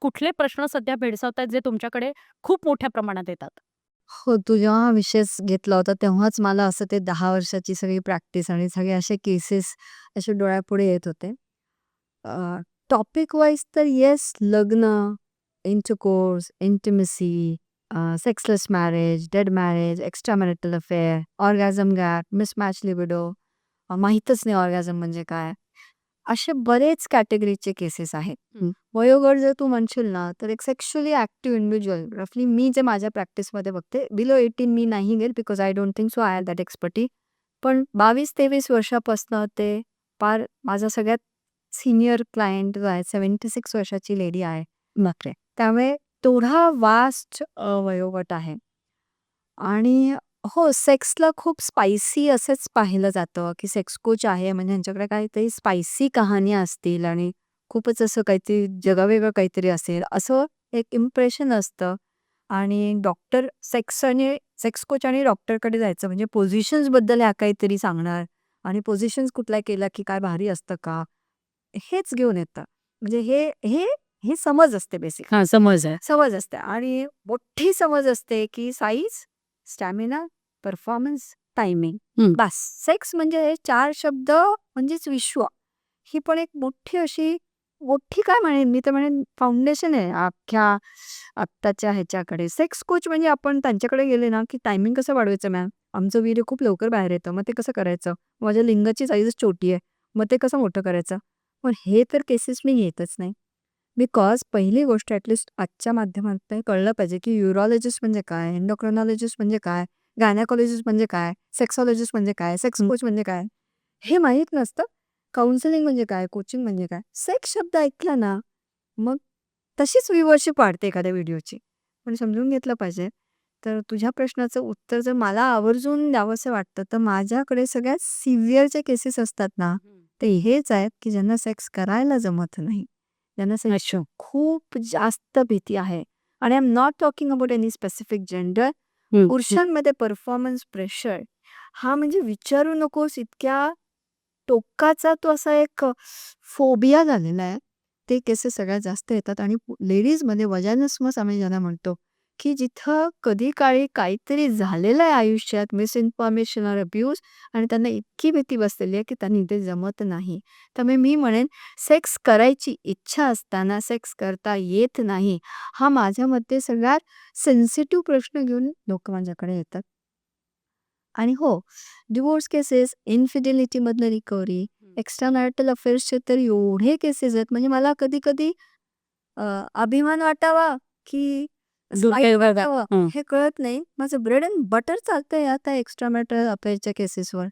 कुठले प्रश्न सध्या भेडसावतायत जे तुमच्याकडे खूप मोठ्या प्रमाणात येतात? हो, तू जेव्हा हा विषयच घेतला होता तेव्हाच मला असं ते 10 वर्षाची सगळी प्रॅक्टिस आणि सगळे असे केसेस असे डोळ्यापुढे येत होते. टॉपिक वाईज तर येस, लग्न, intercourse, intimacy, sexless marriage, dead marriage, extra marital affair, orgasm gap, mismatch libido, माहीतच नाही ऑर्गॅझम म्हणजे काय. असे बरेच कॅटेगरीचे केसेस आहेत. वयोगट जर तू म्हणशील ना, तर एक सेक्शुअली ॲक्टिव्ह इंडिव्हिज्युअल रफली मी जे माझ्या प्रॅक्टिसमध्ये बघते, बिलो 18 मी नाही घेईल because I don't think so I have that expertise. पण 22-23 वर्षापासनं ते पार माझा सगळ्यात सीनियर क्लायंट जो आहे 76 वर्षाची लेडी आहे. बापरे! त्यामुळे तेवढा वास्ट वयोगट आहे. आणि हो, सेक्सला खूप स्पायसी असंच पाहिलं जातं, की सेक्स कोच आहे म्हणजे ह्यांच्याकडे काहीतरी स्पायसी कहाण्या असतील आणि खूपच असं काहीतरी जगावेगळं काहीतरी असेल, असं एक इम्प्रेशन असतं. आणि डॉक्टर सेक्स कोच आणि डॉक्टरकडे जायचं म्हणजे पोझिशन्सबद्दल ह्या काहीतरी सांगणार आणि पोझिशन्स कुठल्या केल्या की काय भारी असतं का? हेच घेऊन येतं. म्हणजे हे हे ही समज असते बेसिक. हां, समज आहे. समज असते आणि मोठी समज असते, की साईज, स्टॅमिना, परफॉर्मन्स, टायमिंग. हं. बास. सेक्स म्हणजे हे 4 शब्द म्हणजेच विश्व. ही पण एक मोठी अशी मोठी काय म्हणेन मी तर म्हणेन फाउंडेशन आहे अख्ख्या आत्ताच्या ह्याच्याकडे. सेक्स कोच म्हणजे आपण त्यांच्याकडे गेले ना, की टायमिंग कसं वाढवायचं मॅम? आमचं वीर्य खूप लवकर बाहेर येतं. मग ते कसं करायचं? माझ्या लिंगाची साईजच छोटी आहे. मग ते कसं मोठं करायचं? पण हे तर केसेस मी घेतच नाही. बिकॉज पहिली गोष्ट ॲटलीस्ट आजच्या माध्यमातून कळलं पाहिजे, की युरॉलॉजिस्ट म्हणजे काय? एंडोक्रिनॉलॉजिस्ट म्हणजे काय? गायनेकॉलॉजिस्ट म्हणजे काय? सेक्सॉलॉजिस्ट म्हणजे काय? सेक्स कोच म्हणजे काय? हे माहीत नसतं. काउन्सिलिंग म्हणजे काय? कोचिंग म्हणजे काय? सेक्स शब्द ऐकला ना, मग तशीच व्ह्यूअरशिप वाढते एखाद्या व्हिडिओची. पण समजून घेतलं पाहिजे. तर तुझ्या प्रश्नाचं उत्तर जर मला आवर्जून द्यावंसं वाटतं, तर माझ्याकडे सगळ्यात सिव्हिअर जे केसेस असतात ना, ते हेच आहेत, की ज्यांना सेक्स करायला जमत नाही. ज्यांना सेक्सची अच्छा. खूप जास्त भीती आहे. आणि I am not talking about any specific gender. हं, हं. पुरुषांमध्ये परफॉर्मन्स प्रेशर हा म्हणजे विचारू नकोस इतक्या टोकाचा तो असा एक फोबिया झालेला आहे. ते केसेस सगळ्यात जास्त येतात आणि लेडीजमध्ये वजानिस्मस आम्ही ज्याला म्हणतो, की जिथं कधी काळी काहीतरी झालेलं आहे आयुष्यात मिसइन्फॉर्मेशन ऑर अब्यूज आणि त्यांना इतकी भीती बसलेली आहे, की त्यांनी ते जमत नाही. त्यामुळे मी म्हणेन सेक्स करायची इच्छा असताना सेक्स करता येत नाही, हा माझ्या मते सगळ्यात सेन्सिटिव्ह प्रश्न घेऊन लोकं माझ्याकडे येतात. आणि हो, डिव्होर्स केसेस, इन्फिडेलिटीमधनं रिकव्हरी, एक्स्ट्रा मॅरिटल अफेअर्सचे तर एवढे केसेस आहेत म्हणजे मला कधी-कधी अ, अभिमान वाटावा की वाईट दुर्दैवाला. वाटावं हं. हे कळत नाही. माझं ब्रेड एंड बटर चालतंय आता एक्स्ट्रा मॅरिटल अफेअरच्या केसेसवर.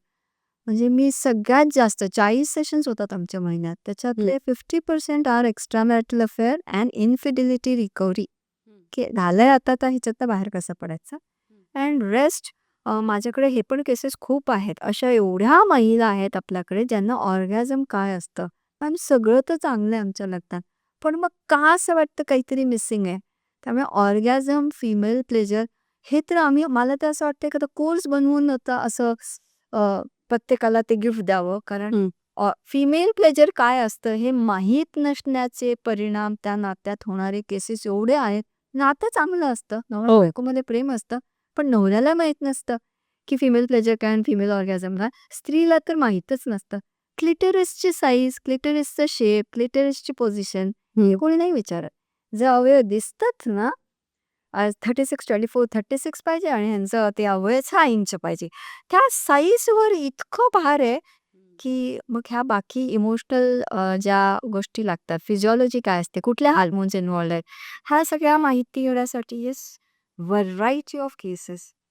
म्हणजे मी सगळ्यात जास्त 40 सेशन्स होतात आमच्या महिन्यात. हं. त्याच्यातले 50% are extra marital affair and infidelity recovery. हं. की झालंय आता तर ह्याच्यातनं बाहेर कसं पडायचं? अँड रेस्ट माझ्याकडे हे पण केसेस खूप आहेत. अशा एवढ्या महिला आहेत आपल्याकडे ज्यांना ऑर्गॅझम काय असतं आणि सगळं तर चांगलं आहे आमच्या लग्नात. पण मग का असं वाटतं काहीतरी मिसिंग आहे? त्यामुळे ऑर्गॅझम, फिमेल प्लेजर हे तर आम्ही मला तर असं वाटतं एखादा कोर्स बनवून आता असं प्रत्येकाला ते गिफ्ट द्यावं. कारण हं. फिमेल प्लेजर काय असतं हे माहीत नसण्याचे परिणाम त्या नात्यात होणारे केसेस एवढे आहेत. नातं चांगलं असतं, हो. नवरा-बायकोमध्ये प्रेम असतं. पण नवऱ्याला माहीत नसतं, की फिमेल प्लेजर काय आणि फिमेल ऑर्गॅझम काय. स्त्रीला तर माहीतच नसतं. क्लिटरिसची साईज, क्लिटरिसचा शेप, क्लिटरिसची पोझिशन हे कोणी नाही विचारत. जे अवयव दिसतात ना, 36, 24, 36 पाहिजे आणि ह्यांचं ते अवयव 6 इंच पाहिजे. त्या साईजवर इतकं भार आहे, की मग ह्या बाकी इमोशनल ज्या गोष्टी लागतात, फिजिओलॉजी काय असते, कुठल्या हार्मोन्स इन्व्हॉल्व्ड आहेत, ह्या सगळ्या माहिती घेण्यासाठी येस व्हरायटी ऑफ केसेस.